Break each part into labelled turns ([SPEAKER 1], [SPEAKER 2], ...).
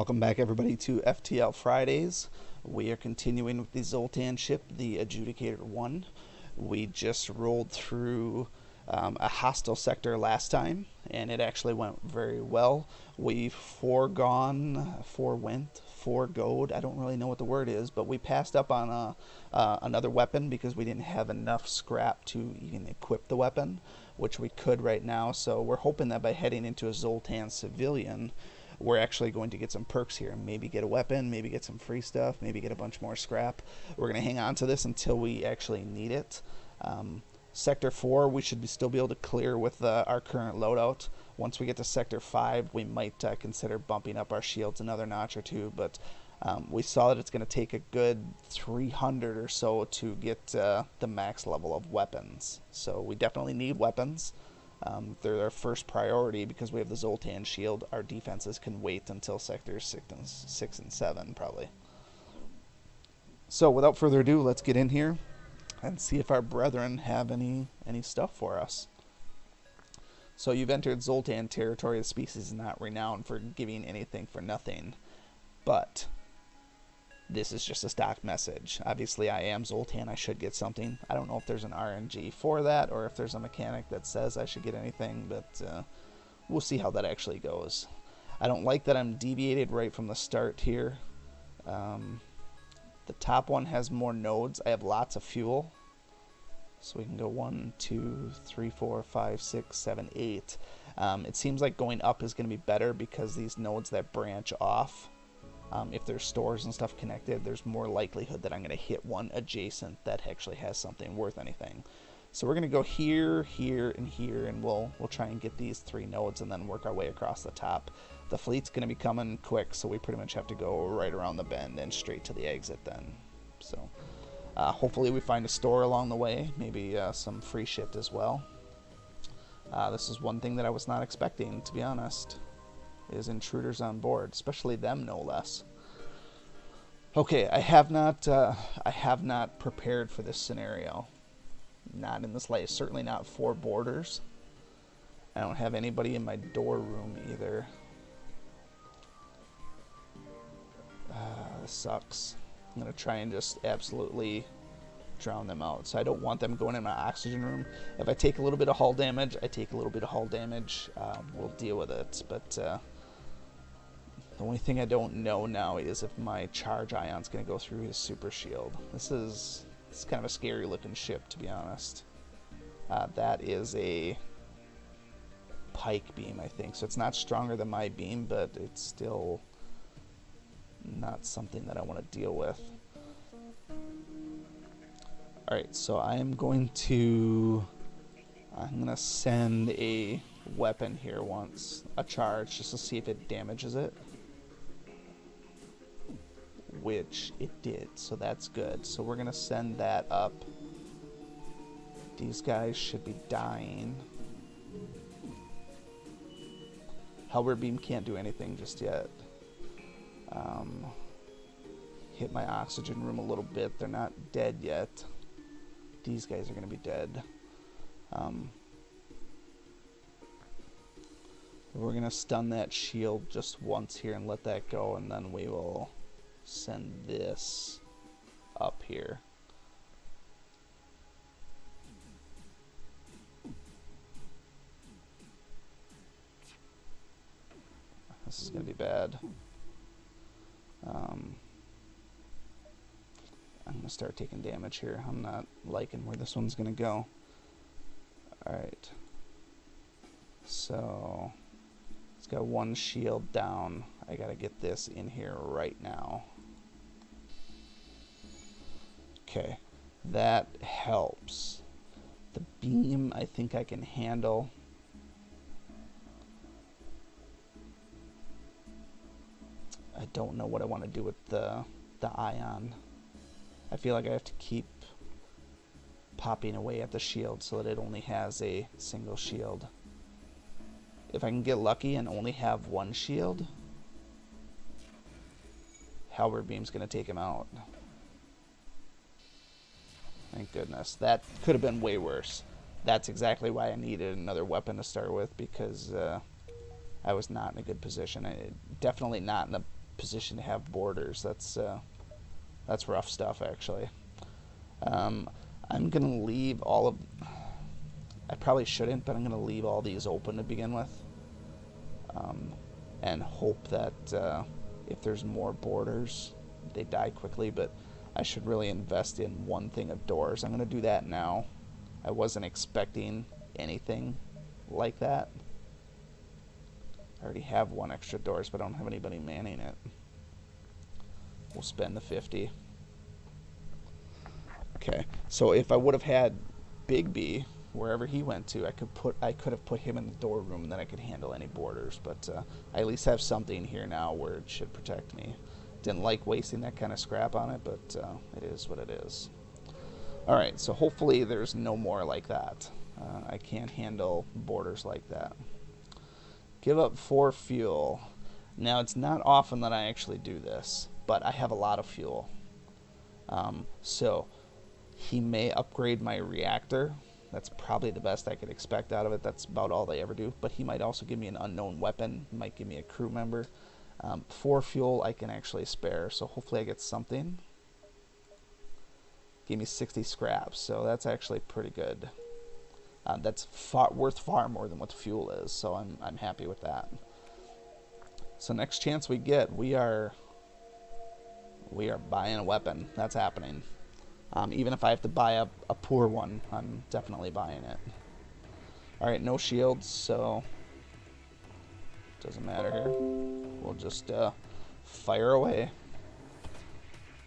[SPEAKER 1] Welcome back, everybody, to FTL Fridays. We are continuing with the Zoltan ship, the Adjudicator1. We just rolled through a hostile sector last time, and it actually went very well. We foregoed, I don't really know what the word is, but we passed up on another weapon because we didn't have enough scrap to even equip the weapon, which we could right now. So we're hoping that by heading into a Zoltan civilian, we're actually going to get some perks here. Maybe get a weapon, maybe get some free stuff, maybe get a bunch more scrap. We're going to hang on to this until we actually need it. Sector 4, we should still be able to clear with our current loadout. Once we get to Sector 5, we might consider bumping up our shields another notch or two, but we saw that it's going to take a good 300 or so to get the max level of weapons. So we definitely need weapons. They're our first priority because we have the Zoltan shield. Our defenses can wait until sectors 6 and 7 probably. So without further ado, let's get in here and see if our brethren have any stuff for us. So you've entered Zoltan territory. The species is not renowned for giving anything for nothing, but this is just a stock message. Obviously, I am Zoltan. I should get something. I don't know if there's an RNG for that or if there's a mechanic that says I should get anything, but we'll see how that actually goes. I don't like that I'm deviated right from the start here. The top one has more nodes. I have lots of fuel. So we can go 1, 2, 3, 4, 5, 6, 7, 8. It seems like going up is going to be better because these nodes that branch off, if there's stores and stuff connected, there's more likelihood that I'm going to hit one adjacent that actually has something worth anything. So we're going to go here, here, and here, and we'll try and get these 3 nodes and then work our way across the top. The fleet's going to be coming quick, so we pretty much have to go right around the bend and straight to the exit then. So hopefully we find a store along the way, maybe some free shit as well. This is one thing that I was not expecting, to be honest, is intruders on board, especially them no less. Okay, I have not prepared for this scenario. Not in the slightest. Certainly not 4 borders. I don't have anybody in my door room either. This sucks. I'm gonna try and just absolutely drown them out. So I don't want them going in my oxygen room. If I take a little bit of hull damage, I take a little bit of hull damage. We'll deal with it. But the only thing I don't know now is if my charge ion's going to go through his super shield. This is kind of a scary looking ship, to be honest. That is a pike beam, I think. So it's not stronger than my beam, but it's still not something that I want to deal with. Alright, so I'm going to send a weapon here once, a charge, just to see if it damages it. Which it did, so that's good. So we're gonna send that up. These guys should be dying. Halberd beam can't do anything just yet. Hit my oxygen room a little bit. They're not dead yet. These guys are gonna be dead. We're gonna stun that shield just once here and let that go, and then we will send this up here. This is going to be bad. I'm going to start taking damage here. I'm not liking where this one's going to go. Alright. So it's got 1 shield down. I got to get this in here right now. Okay, that helps. The beam I think I can handle. I don't know what I want to do with the ion. I feel like I have to keep popping away at the shield so that it only has a single shield. If I can get lucky and only have 1 shield, Halberd beam's going to take him out. Thank goodness. That could have been way worse. That's exactly why I needed another weapon to start with, because I was not in a good position. Definitely not in the position to have borders. That's rough stuff, actually. I'm gonna leave all of. I probably shouldn't, but I'm gonna leave all these open to begin with, and hope that if there's more borders, they die quickly. But I should really invest in one thing of doors. I'm gonna do that now. I wasn't expecting anything like that. I already have one extra doors, but I don't have anybody manning it. We'll spend the 50. Okay, so if I would have had Big B wherever he went to, I could have put him in the door room, and then I could handle any borders. But I at least have something here now where it should protect me. Didn't like wasting that kind of scrap on it, but it is what it is. All right, so hopefully there's no more like that. I can't handle borders like that. Give up 4 fuel. Now, it's not often that I actually do this, but I have a lot of fuel. So he may upgrade my reactor. That's probably the best I could expect out of it. That's about all they ever do. But he might also give me an unknown weapon. He might give me a crew member. 4 fuel I can actually spare, so hopefully I get something. Gave me 60 scraps, so that's actually pretty good. That's worth far more than what the fuel is, so I'm happy with that. So next chance we get, we are buying a weapon. That's happening. Even if I have to buy a poor one, I'm definitely buying it. Alright, no shields, so doesn't matter here. We'll just fire away.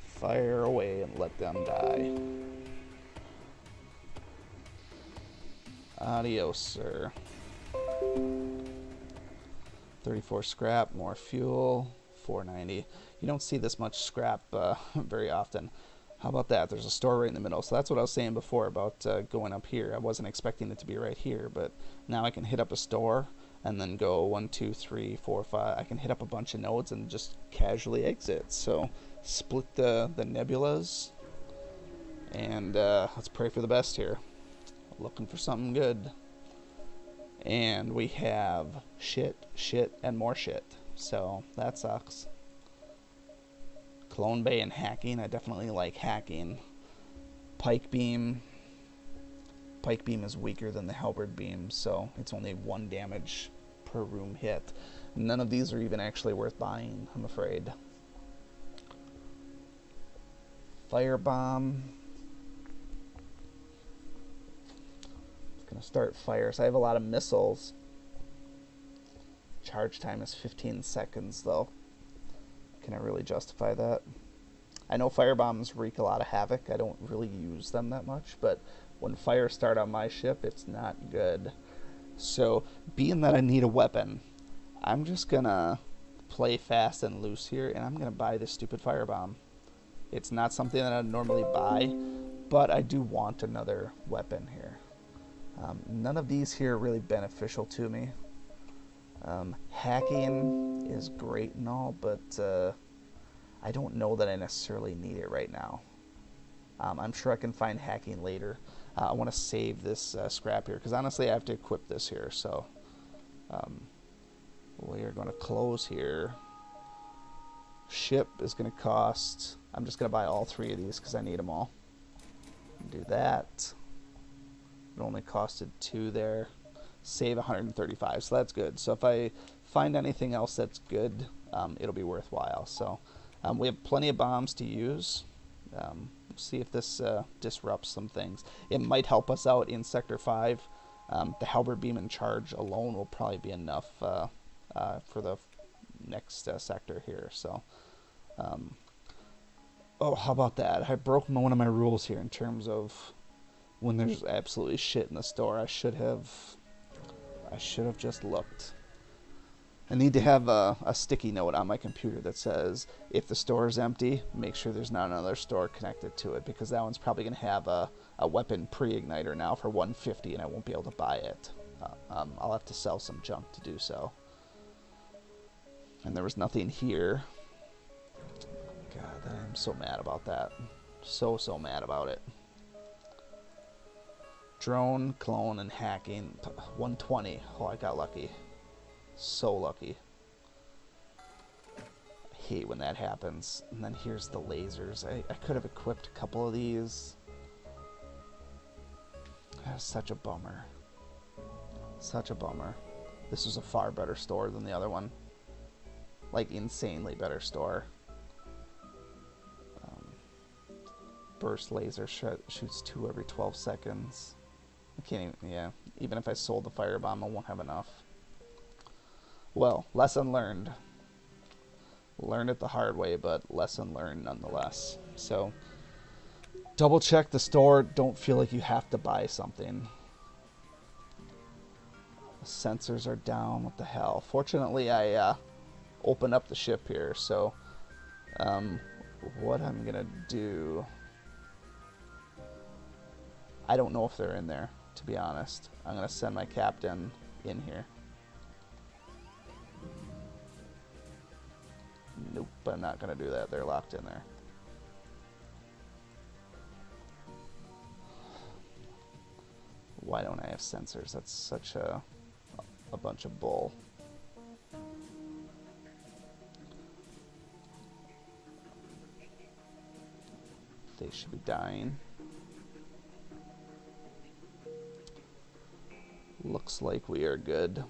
[SPEAKER 1] Fire away and let them die. Adios, sir. 34 scrap, more fuel, 490. You don't see this much scrap very often. How about that? There's a store right in the middle. So that's what I was saying before about going up here. I wasn't expecting it to be right here, but now I can hit up a store and then go 1, 2, 3, 4, 5. I can hit up a bunch of nodes and just casually exit. So split the nebulas, and let's pray for the best here. Looking for something good. And we have shit, and more shit. So that sucks. Clone Bay and hacking. I definitely like hacking. Pike beam. Pike beam is weaker than the halberd beam, so it's only 1 damage per room hit. None of these are even actually worth buying, I'm afraid. Firebomb. Gonna start fire. So I have a lot of missiles. Charge time is 15 seconds though. Can I really justify that? I know firebombs wreak a lot of havoc. I don't really use them that much, but when fires start on my ship, it's not good. So being that I need a weapon, I'm just gonna play fast and loose here, and I'm gonna buy this stupid firebomb. It's not something that I'd normally buy, but I do want another weapon here. None of these here are really beneficial to me. Hacking is great and all, but I don't know that I necessarily need it right now. I'm sure I can find hacking later. I want to save this scrap here, because honestly I have to equip this here. So we are going to close here. Ship is going to cost, I'm just going to buy all 3 of these because I need them all. Do that. It only costed 2 there. Save 135, so that's good. So if I find anything else that's good, it'll be worthwhile. So we have plenty of bombs to use. See if this disrupts some things. It might help us out in Sector 5. The halberd beam and charge alone will probably be enough for the next sector here. So, oh, how about that? I broke one of my rules here in terms of when there's absolutely shit in the store. I should have just looked. I need to have a sticky note on my computer that says, if the store is empty, make sure there's not another store connected to it, because that one's probably going to have a weapon pre-igniter now for 150, and I won't be able to buy it. I'll have to sell some junk to do so. And there was nothing here. God, I'm so mad about that. So mad about it. Drone, clone, and hacking. 120. Oh, I got lucky. So lucky. I hate when that happens. And then here's the lasers. I could have equipped a couple of these. That's such a bummer. Such a bummer. This was a far better store than the other one. Like, insanely better store. Burst laser shoots 2 every 12 seconds. I can't even, yeah. Even if I sold the firebomb, I won't have enough. Well, lesson learned. Learned it the hard way, but lesson learned nonetheless. So, double check the store. Don't feel like you have to buy something. The sensors are down. What the hell? Fortunately, I opened up the ship here. So, what I'm going to do... I don't know if they're in there, to be honest. I'm going to send my captain in here. Nope, I'm not going to do that. They're locked in there. Why don't I have sensors? That's such a bunch of bull. They should be dying. Looks like we are good.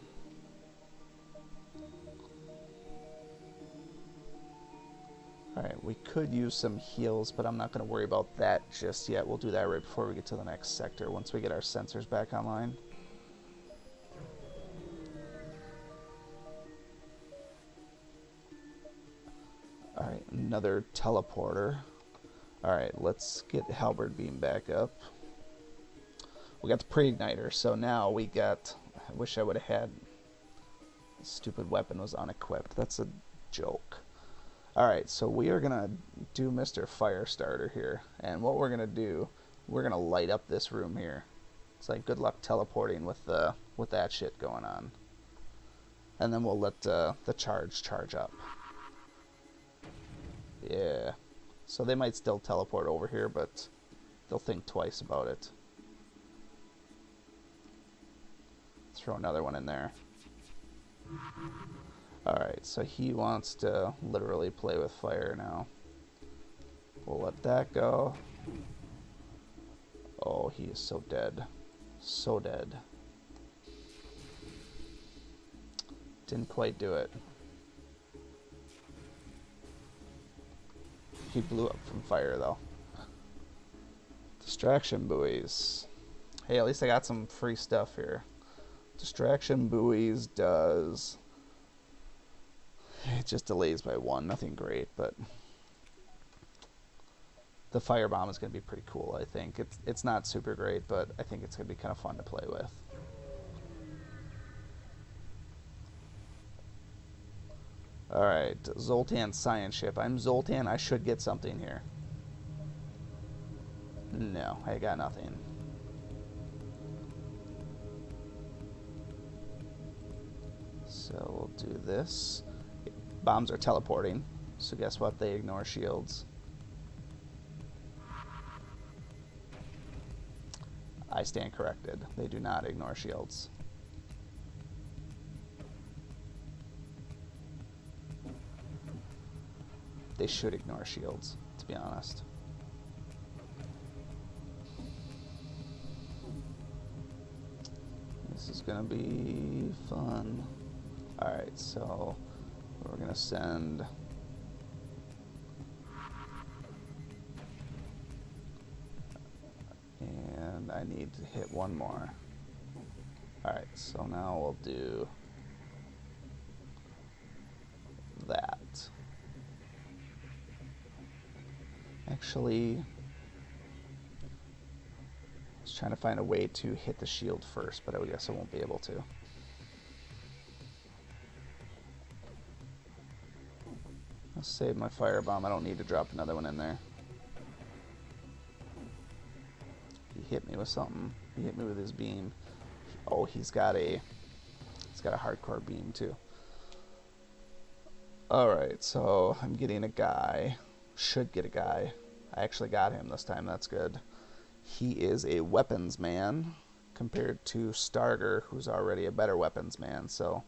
[SPEAKER 1] Alright, we could use some heals, but I'm not going to worry about that just yet. We'll do that right before we get to the next sector, once we get our sensors back online. Alright, another teleporter. Alright, let's get Halberd Beam back up. We got the pre-igniter, so now we got... I wish I would have had... The stupid weapon was unequipped. That's a joke. Alright, so we are going to do Mr. Firestarter here. And what we're going to do, we're going to light up this room here. It's like good luck teleporting with that shit going on. And then we'll let the charge up. Yeah. So they might still teleport over here, but they'll think twice about it. Throw another one in there. Alright, so he wants to literally play with fire now. We'll let that go. Oh, he is so dead. So dead. Didn't quite do it. He blew up from fire, though. Distraction buoys. Hey, at least I got some free stuff here. Distraction buoys does... It just delays by 1. Nothing great, but... The firebomb is going to be pretty cool, I think. It's not super great, but I think it's going to be kind of fun to play with. Alright, Zoltan science ship. I'm Zoltan, I should get something here. No, I got nothing. So we'll do this. Bombs are teleporting, so guess what? They ignore shields. I stand corrected. They do not ignore shields. They should ignore shields, to be honest. This is gonna be fun. Alright, so we're gonna send and I need to hit one more. Alright, so now we'll do that. Actually, I was trying to find a way to hit the shield first, but I guess I won't be able to. I'll save my firebomb. I don't need to drop another one in there. He hit me with something. He hit me with his beam. Oh, he's got a hardcore beam too. Alright, so I'm getting a guy. Should get a guy. I actually got him this time. That's good. He is a weapons man compared to Starger, who's already a better weapons man. So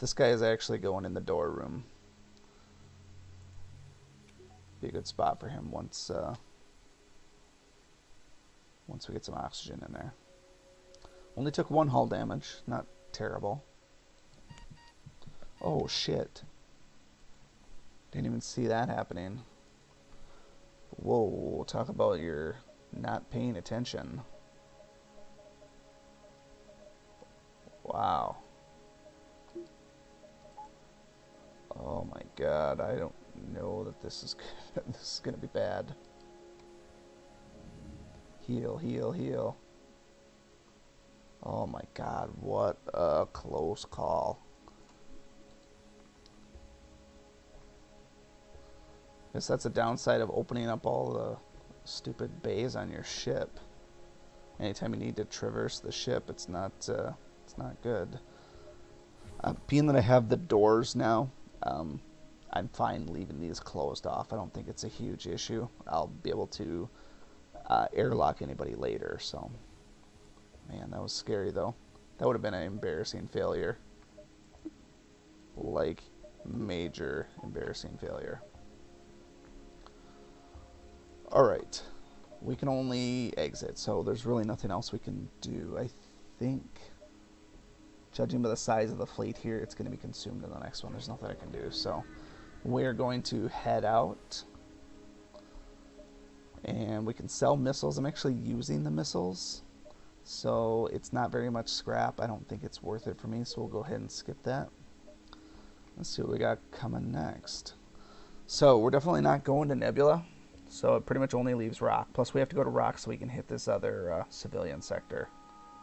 [SPEAKER 1] this guy is actually going in the door room. be a good spot for him once once we get some oxygen in there. Only took 1 hull damage, not terrible. Oh shit. Didn't even see that happening. Whoa, talk about your not paying attention. Wow. Oh my god, I don't know that this is this is gonna be bad. Heal, heal, heal. Oh my god, what a close call. Guess that's a downside of opening up all the stupid bays on your ship. Anytime you need to traverse the ship, it's not good. Being that I have the doors now, I'm fine leaving these closed off. I don't think it's a huge issue. I'll be able to airlock anybody later. So, man, that was scary though. That would have been an embarrassing failure. Like, major embarrassing failure. Alright, we can only exit, so there's really nothing else we can do. I think, judging by the size of the fleet here, it's going to be consumed in the next one. There's nothing I can do, so we're going to head out. And we can sell missiles. I'm actually using the missiles, so it's not very much scrap. I don't think it's worth it for me, so we'll go ahead and skip that. Let's see what we got coming next. So we're definitely not going to Nebula. So it pretty much only leaves rock. Plus we have to go to rock so we can hit this other civilian sector.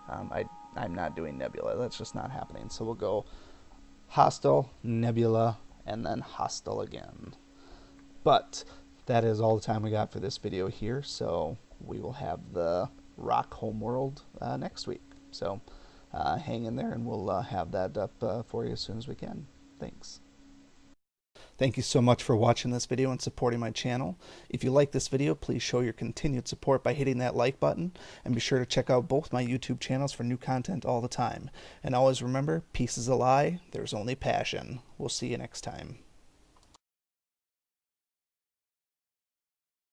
[SPEAKER 1] I'm not doing Nebula. That's just not happening. So we'll go hostile, Nebula, and then hostile again. But that is all the time we got for this video here. So we will have the rock homeworld next week. So hang in there and we'll have that up for you as soon as we can. Thanks. Thank you so much for watching this video and supporting my channel. If you like this video, please show your continued support by hitting that like button, and be sure to check out both my YouTube channels for new content all the time. And always remember, peace is a lie, there's only passion. We'll see you next time.